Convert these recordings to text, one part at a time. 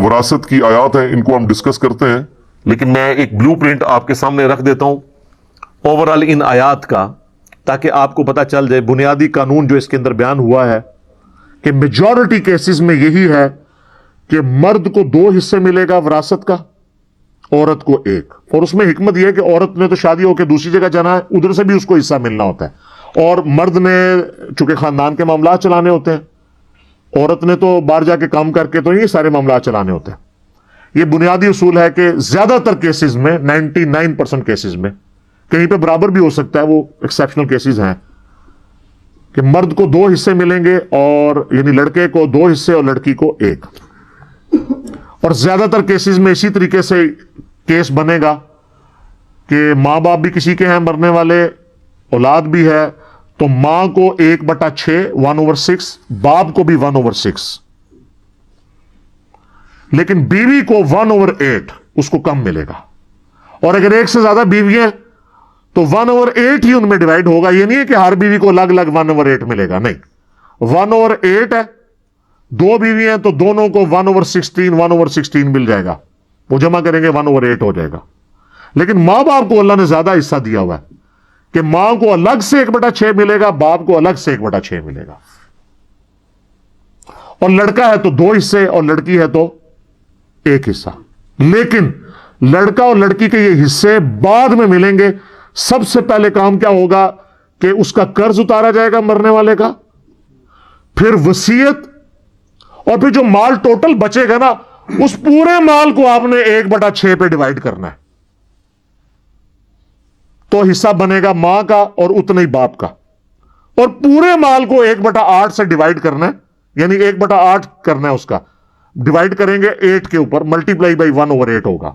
وراثت کی آیات ہیں ان کو ہم ڈسکس کرتے ہیں، لیکن میں ایک بلو پرنٹ آپ کے سامنے رکھ دیتا ہوں اوورال ان آیات کا، تاکہ آپ کو پتا چل جائے بنیادی قانون جو اس کے اندر بیان ہوا ہے کہ میجورٹی کیسز میں یہی ہے کہ مرد کو 2 حصے ملے گا وراثت کا، عورت کو 1. اور اس میں حکمت یہ ہے کہ عورت نے تو شادی ہو کے دوسری جگہ جانا ہے، ادھر سے بھی اس کو حصہ ملنا ہوتا ہے، اور مرد نے چونکہ خاندان کے معاملات چلانے ہوتے ہیں، عورت نے تو باہر جا کے کام کر کے تو یہ سارے معاملات چلانے ہوتے ہیں. یہ بنیادی اصول ہے کہ زیادہ تر کیسز میں 99% کیسز میں، کہیں پہ برابر بھی ہو سکتا ہے، وہ ایکسیپشنل کیسز ہیں کہ مرد کو 2 حصے ملیں گے، اور یعنی لڑکے کو 2 حصے اور لڑکی کو 1. اور زیادہ تر کیسز میں اسی طریقے سے کیس بنے گا کہ ماں باپ بھی کسی کے ہیں مرنے والے، اولاد بھی ہے، تو ماں کو 1/6 1/6، باپ کو بھی 1/6، لیکن بیوی کو 1/8 اس کو کم ملے گا. اور اگر 1 سے زیادہ بیوی ہیں تو 1/8 ہی ان میں ڈیوائڈ ہوگا. یہ نہیں ہے کہ ہر بیوی کو الگ الگ 1/8 ملے گا، نہیں، 1/8 ہے. 2 بیوی ہیں تو دونوں کو 1/16 مل جائے گا، وہ جمع کریں گے 1/8 ہو جائے گا. لیکن ماں باپ کو اللہ نے زیادہ حصہ دیا ہوا ہے کہ ماں کو الگ سے 1/6 ملے گا، باپ کو الگ سے 1/6 ملے گا. اور لڑکا ہے تو 2 حصے اور لڑکی ہے تو 1 حصہ. لیکن لڑکا اور لڑکی کے یہ حصے بعد میں ملیں گے. سب سے پہلے کام کیا ہوگا کہ اس کا قرض اتارا جائے گا مرنے والے کا، پھر وصیت، اور پھر جو مال ٹوٹل بچے گا نا اس پورے مال کو آپ نے 1/6 پہ ڈیوائڈ کرنا ہے. تو حصہ بنے گا ماں کا اور اتنا ہی باپ کا، اور پورے مال کو 1/8 سے ڈیوائڈ کرنا ہے، یعنی 1/8 کرنا ہے، اس کا ڈیوائڈ کریں گے 8 کے اوپر، ملٹیپلائی بائی 1/8 ہوگا.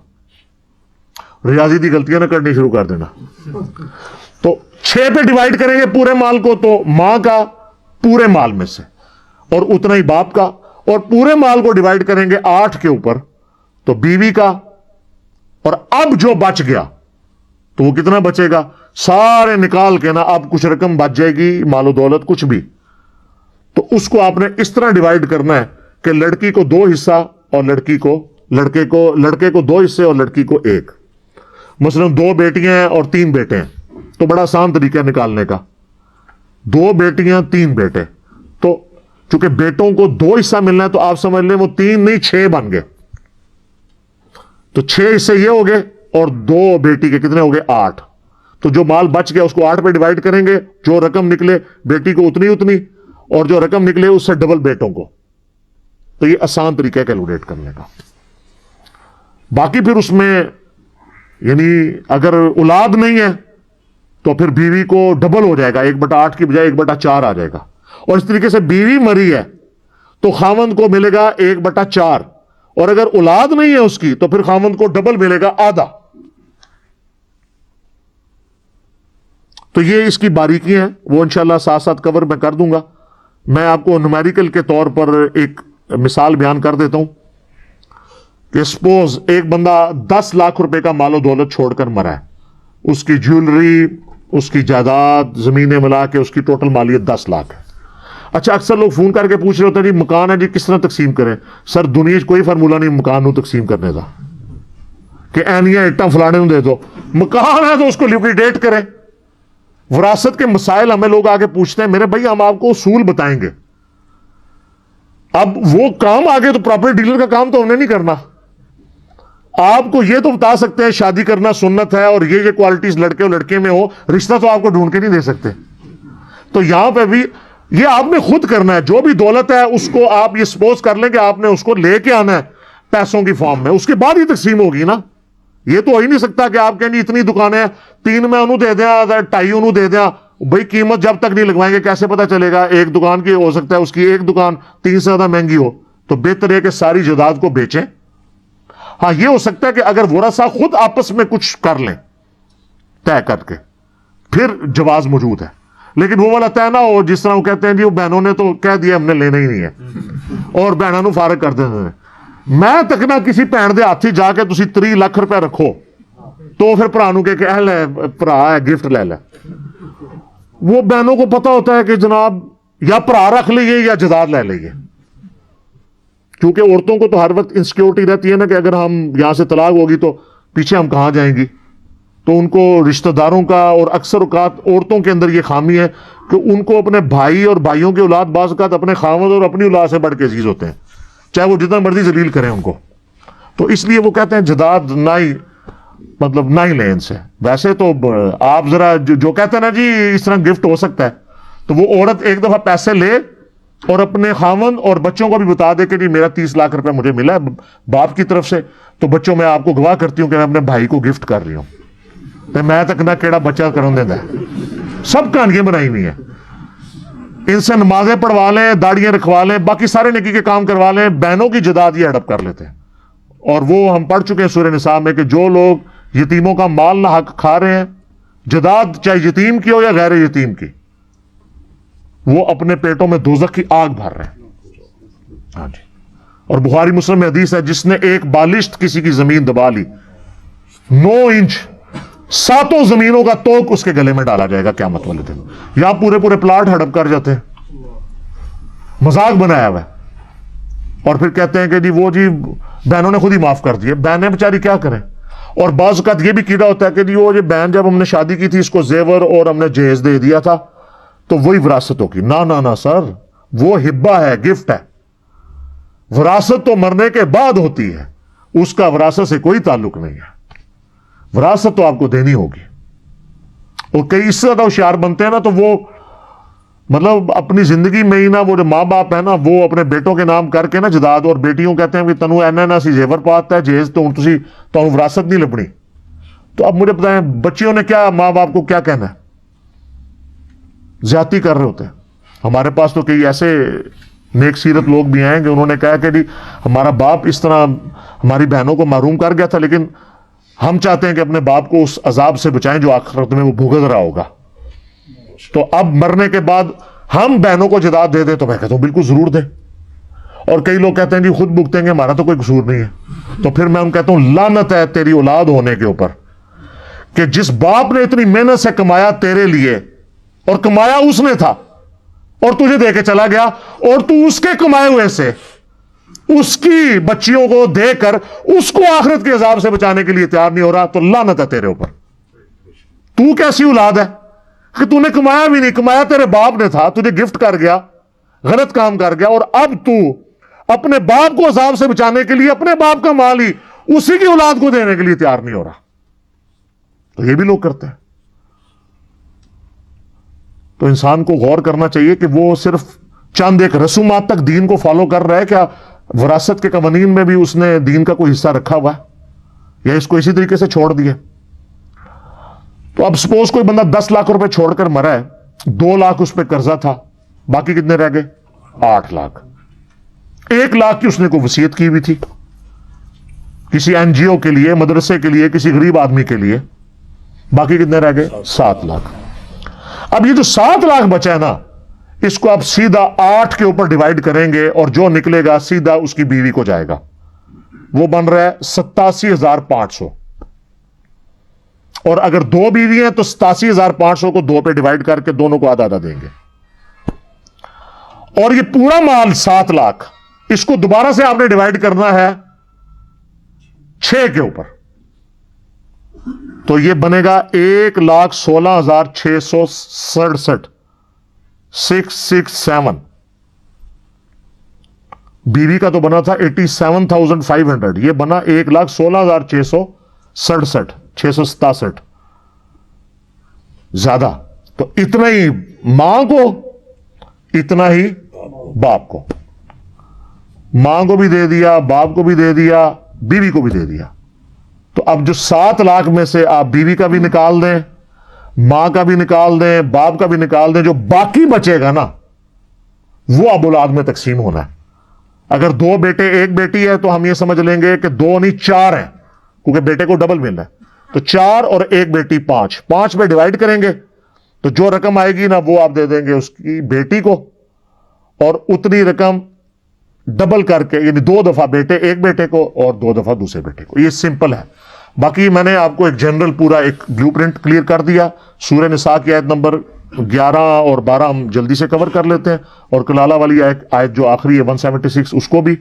ریاضی دی غلطیاں نہ کرنی شروع کر دینا. تو 6 پہ ڈیوائڈ کریں گے پورے مال کو، تو ماں کا پورے مال میں سے اور اتنا ہی باپ کا، اور پورے مال کو ڈیوائڈ کریں گے 8 کے اوپر تو بیوی کا. اور اب جو بچ گیا تو وہ کتنا بچے گا، سارے نکال کے نا، اب کچھ رقم بچ جائے گی، مال و دولت کچھ بھی، تو اس کو آپ نے اس طرح ڈیوائڈ کرنا ہے کہ لڑکی کو 2 حصہ اور لڑکے کو 2 حصے اور لڑکی کو 1. مثلا 2 بیٹیاں ہیں اور 3 بیٹے ہیں تو بڑا آسان طریقہ ہے نکالنے کا، 2 بیٹیاں 3 بیٹے، تو چونکہ بیٹوں کو 2 حصہ ملنا ہے تو آپ سمجھ لیں وہ 3 نہیں 6 بن گئے. تو 6 حصے یہ ہو گئے اور 2 بیٹی کے کتنے ہو گئے 8. تو جو مال بچ گیا اس کو 8 پہ ڈیوائڈ کریں گے، جو رقم نکلے بیٹی کو اتنی، اور جو رقم نکلے اس سے ڈبل بیٹوں کو. تو یہ آسان طریقہ ہے کیلکولیٹ کرنے کا. باقی پھر اس میں یعنی اگر اولاد نہیں ہے تو پھر بیوی کو ڈبل ہو جائے گا، 1/8 کی بجائے 1/4 آ جائے گا. اور اس طریقے سے بیوی مری ہے تو خاوند کو ملے گا 1/4، اور اگر اولاد نہیں ہے اس کی تو پھر خاوند کو ڈبل ملے گا، آدھا. تو یہ اس کی باریکی ہیں، وہ انشاءاللہ ساتھ ساتھ کور میں کر دوں گا. میں آپ کو نومیریکل کے طور پر ایک مثال بیان کر دیتا ہوں کہ سپوز ایک بندہ 10 لاکھ روپے کا مال و دولت چھوڑ کر مرا ہے، اس کی جیولری، اس کی جائیداد، زمینیں ملا کے اس کی ٹوٹل مالیت 10 لاکھ ہے. اچھا اکثر لوگ فون کر کے پوچھ رہے ہوتے ہیں جی مکان ہے جی کس طرح تقسیم کریں. سر دنیا کوئی فارمولہ نہیں مکان نو تقسیم کرنے کا کہ اینیاں اٹاں فلانے نو دے دو. مکان ہے تو اس کو لیکویڈیٹ کریں. وراثت کے مسائل ہمیں لوگ آگے پوچھتے ہیں، میرے بھائی ہم آپ کو اصول بتائیں گے. اب وہ کام آگے تو پراپرٹی ڈیلر کا کام تو ہم نے نہیں کرنا. آپ کو یہ تو بتا سکتے ہیں شادی کرنا سنت ہے اور یہ کوالٹیز لڑکے اور لڑکے میں ہو، رشتہ تو آپ کو ڈھونڈ کے نہیں دے سکتے. تو یہاں پہ بھی یہ آپ نے خود کرنا ہے. جو بھی دولت ہے اس کو آپ یہ سپوز کر لیں کہ آپ نے اس کو لے کے آنا ہے پیسوں کی فارم میں، اس کے بعد ہی تقسیم ہوگی نا. یہ تو ہو ہی نہیں سکتا کہ آپ کہیں اتنی دکانیں ہیں 3 میں انہوں دے دیا 2.5 انہوں دے دیا. بھائی قیمت جب تک نہیں لگوائیں گے کیسے پتا چلے گا؟ ایک دکان کی ہو سکتا ہے اس کی ایک دکان 3 سے زیادہ مہنگی ہو، تو بہتر ہے کہ ساری جائیداد کو بیچیں. ہاں یہ ہو سکتا ہے کہ اگر ورثہ خود آپس میں کچھ کر لیں طے کر کے پھر جواز موجود ہے، لیکن وہ والا طے نہ ہو جس طرح وہ کہتے ہیں جی وہ بہنوں نے تو کہہ دیا ہم نے لینا ہی نہیں ہے اور بہنوں نو فارغ کر دیتے ہیں. میں تک نہ کسی بھن دے ہاتھ جا کے تسی 3 لاکھ روپے رکھو تو پھر بھرا نو کہ لے بھرا ہے گفٹ لے لے. وہ بہنوں کو پتا ہوتا ہے کہ جناب یا بھرا رکھ لیے یا جائیداد لے لیے. کیونکہ عورتوں کو تو ہر وقت انسیکیورٹی رہتی ہے نا کہ اگر ہم یہاں سے طلاق ہوگی تو پیچھے ہم کہاں جائیں گی. تو ان کو رشتہ داروں کا، اور اکثر اوقات عورتوں کے اندر یہ خامی ہے کہ ان کو اپنے بھائی اور بھائیوں کی اولاد بعض اوقات اپنے خاوند اور اپنی اولاد سے بڑھ کے عزیز ہوتے ہیں، چاہے وہ جتنا مرضی ذلیل کریں ان کو. تو اس لیے وہ کہتے ہیں جداد نہ ہی مطلب نہ ہی لیں ان سے. ویسے تو آپ ذرا جو کہتے ہیں نا جی اس طرح گفٹ ہو سکتا ہے، تو وہ عورت ایک دفعہ پیسے لے اور اپنے خاوند اور بچوں کو بھی بتا دے کہ جی میرا 30 لاکھ روپے مجھے ملا ہے باپ کی طرف سے، تو بچوں میں آپ کو گواہ کرتی ہوں کہ میں اپنے بھائی کو گفٹ کر رہی ہوں. تو میں تک نہ کیڑا بچہ کروں دینا ہے. سب کہانیاں بنائی ہوئی ہیں. ان سے نمازیں پڑھوا لیں، داڑیاں رکھوا لیں، باقی سارے نیکی کے کام کروا لیں، بہنوں کی جداد یہ ہڑپ کر لیتے ہیں. اور وہ ہم پڑھ چکے ہیں سورہ نساء میں کہ جو لوگ یتیموں کا مال نہ حق کھا رہے ہیں، جداد چاہے یتیم کی ہو یا غیر یتیم کی، وہ اپنے پیٹوں میں دوزخ کی آگ بھر رہے ہیں. ہاں جی. اور بخاری مسلم میں حدیث ہے جس نے ایک بالشت کسی کی زمین دبا لی 9 انچ، 7 زمینوں کا توق اس کے گلے میں ڈالا جائے گا قیامت والے دن. یہاں پورے پورے پلاٹ ہڑپ کر جاتے ہیں، مذاق بنایا ہوا ہے. اور پھر کہتے ہیں کہ جی وہ جی بہنوں نے خود ہی معاف کر دیے. بہنیں بیچاری کیا کریں. اور بعض اوقات یہ بھی کیڑا ہوتا ہے کہ جی وہ بہن جب ہم نے شادی کی تھی اس کو زیور اور ہم نے جہیز دے دیا تھا تو وہی وراثت ہوگی. نہ سر، وہ ہبہ ہے، گفٹ ہے. وراثت تو مرنے کے بعد ہوتی ہے، اس کا وراثت سے کوئی تعلق نہیں ہے. وراثت تو آپ کو دینی ہوگی. اور کئی اس سے زیادہ ہوشیار بنتے ہیں نا تو وہ مطلب اپنی زندگی میں ہی نا وہ جو ماں باپ ہے نا وہ اپنے بیٹوں کے نام کر کے نا جداد، اور بیٹیوں کہتے ہیں کہ تنو اینا سی زیور پاتا ہے جہیز تو تسی تو وراثت نہیں لبنی. تو اب مجھے بتائیں بچیوں نے کیا ماں باپ کو کیا کہنا ہے؟ زیادتی کر رہے ہوتے ہیں. ہمارے پاس تو کئی ایسے نیک سیرت لوگ بھی ہیں کہ انہوں نے کہا کہ جی ہمارا باپ اس طرح ہماری بہنوں کو محروم کر گیا تھا، لیکن ہم چاہتے ہیں کہ اپنے باپ کو اس عذاب سے بچائیں جو آخرت میں وہ بھگت رہا ہوگا. تو اب مرنے کے بعد ہم بہنوں کو جداد دے دیں تو میں کہتا ہوں بالکل ضرور دیں. اور کئی لوگ کہتے ہیں جی خود بھگتیں گے، ہمارا تو کوئی قصور نہیں ہے. تو پھر میں ان کہتا ہوں لعنت ہے تیری اولاد ہونے کے اوپر کہ جس باپ نے اتنی محنت سے کمایا تیرے لیے، اور کمایا اس نے تھا اور تجھے دے کے چلا گیا، اور تو اس کے کمائے ہوئے سے اس کی بچیوں کو دے کر اس کو آخرت کے عذاب سے بچانے کے لیے تیار نہیں ہو رہا. تو لعنت ہے تیرے اوپر. تو کیسی اولاد ہے کہ تو نے کمایا بھی نہیں، کمایا تیرے باپ نے تھا، تجھے گفٹ کر گیا، غلط کام کر گیا، اور اب تو اپنے باپ کو عذاب سے بچانے کے لیے اپنے باپ کا مال ہی اسی کی اولاد کو دینے کے لیے تیار نہیں ہو رہا. تو یہ بھی لوگ کرتے ہیں. تو انسان کو غور کرنا چاہیے کہ وہ صرف چند ایک رسومات تک دین کو فالو کر رہا ہے، کیا وراثت کے قوانین میں بھی اس نے دین کا کوئی حصہ رکھا ہوا ہے، یا اس کو اسی طریقے سے چھوڑ دیا. تو اب سپوز کوئی بندہ 10 لاکھ روپے چھوڑ کر مرا ہے، 2 لاکھ اس پہ قرضہ تھا، باقی کتنے رہ گئے؟ 8 لاکھ. 1 لاکھ کی اس نے کوئی وصیت کی ہوئی تھی کسی این جی او کے لیے، مدرسے کے لیے، کسی غریب آدمی کے لیے. باقی کتنے رہ گئے؟ 7 لاکھ. اب یہ جو 7 لاکھ بچا ہے نا، اس کو آپ سیدھا 8 کے اوپر ڈیوائیڈ کریں گے اور جو نکلے گا سیدھا اس کی بیوی کو جائے گا. وہ بن رہا ہے 87,500. اور اگر 2 بیوی ہیں تو 87,500 کو 2 پہ ڈیوائیڈ کر کے دونوں کو آدھا آدھا دیں گے. اور یہ پورا مال 7 لاکھ اس کو دوبارہ سے آپ نے ڈیوائیڈ کرنا ہے 6 کے اوپر. تو یہ بنے گا 1,16,667. 667. بیوی کا تو بنا تھا 87,500، یہ بنا 1,16,667. 667 زیادہ. تو اتنا ہی ماں کو، اتنا ہی باپ کو. ماں کو بھی دے دیا، باپ کو بھی دے دیا، بیوی کو بھی دے دیا. تو اب جو 7 لاکھ میں سے آپ بیوی کا بھی نکال دیں، ماں کا بھی نکال دیں، باپ کا بھی نکال دیں، جو باقی بچے گا نا وہ اب اولاد میں تقسیم ہونا ہے. اگر 2 بیٹے 1 بیٹی ہے تو ہم یہ سمجھ لیں گے کہ 2 نہیں 4 ہیں، کیونکہ بیٹے کو ڈبل مل رہا ہے. تو 4 اور 1 بیٹی 5 پہ ڈیوائیڈ کریں گے تو جو رقم آئے گی نا وہ آپ دے دیں گے اس کی بیٹی کو، اور اتنی رقم ڈبل کر کے، یعنی 2 دفعہ بیٹے 1 بیٹے کو اور 2 دفعہ دوسرے بیٹے کو. یہ سمپل ہے. باقی میں نے آپ کو ایک جنرل پورا ایک بلیو پرنٹ کلیئر کر دیا. سورہ نساء کی آیت نمبر 11 اور 12 ہم جلدی سے کور کر لیتے ہیں، اور کلالہ والی آیت جو آخری ہے 176 اس کو بھی.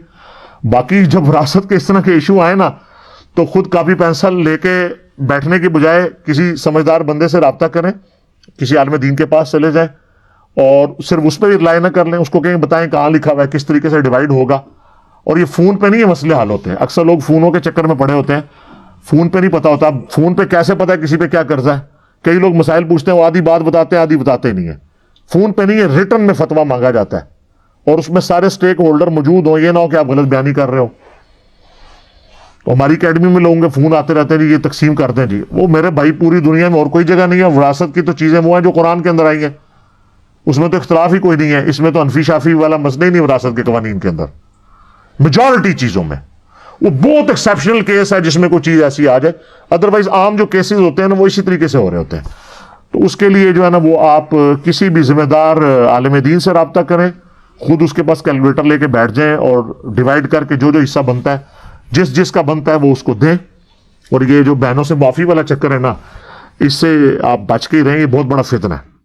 باقی جب وراثت کے اس طرح کے ایشو آئے نا تو خود کاپی پینسل لے کے بیٹھنے کی بجائے کسی سمجھدار بندے سے رابطہ کریں, کسی عالم دین کے پاس چلے جائیں اور صرف اس پہ رائے نہ کر لیں, اس کو کہیں بتائیں کہاں لکھا ہوا ہے, کس طریقے سے ڈیوائڈ ہوگا. اور یہ فون پہ نہیں یہ مسئلے حل ہوتے ہیں. اکثر لوگ فونوں کے چکر میں پڑے ہوتے ہیں, فون پہ نہیں پتا ہوتا. اب فون پہ کیسے پتا ہے کسی پہ کیا قرضہ ہے؟ کئی لوگ مسائل پوچھتے ہیں, وہ آدھی بات بتاتے ہیں, آدھی بتاتے نہیں ہیں. فون پہ نہیں ہے, ریٹن میں فتویٰ مانگا جاتا ہے اور اس میں سارے سٹیک ہولڈر موجود ہوں. یہ نہ ہو کہ آپ غلط بیانی کر رہے ہو. تو ہماری اکیڈمی میں لوگوں کے فون آتے رہتے ہیں, جی یہ تقسیم کر دیں جی. وہ میرے بھائی پوری دنیا میں اور کوئی جگہ نہیں ہے. وراثت کی تو چیزیں وہ ہیں جو قرآن کے اندر آئی ہیں, اس میں تو اختلاف ہی کوئی نہیں ہے. اس میں تو حنفی شافی والا مسئلہ ہی نہیں وراثت کے قوانین کے اندر. میجورٹی چیزوں میں وہ بہت ایکسیپشنل کیس ہے جس میں کوئی چیز ایسی آ جائے, ادروائز عام جو کیسز ہوتے ہیں نا وہ اسی طریقے سے ہو رہے ہوتے ہیں. تو اس کے لیے جو ہے نا وہ آپ کسی بھی ذمہ دار عالم دین سے رابطہ کریں, خود اس کے پاس کیلکولیٹر لے کے بیٹھ جائیں اور ڈیوائڈ کر کے جو جو حصہ بنتا ہے, جس جس کا بنتا ہے وہ اس کو دیں. اور یہ جو بہنوں سے معافی والا چکر ہے نا, اس سے آپ بچ کے ہی رہیں, یہ بہت بڑا فتنہ ہے.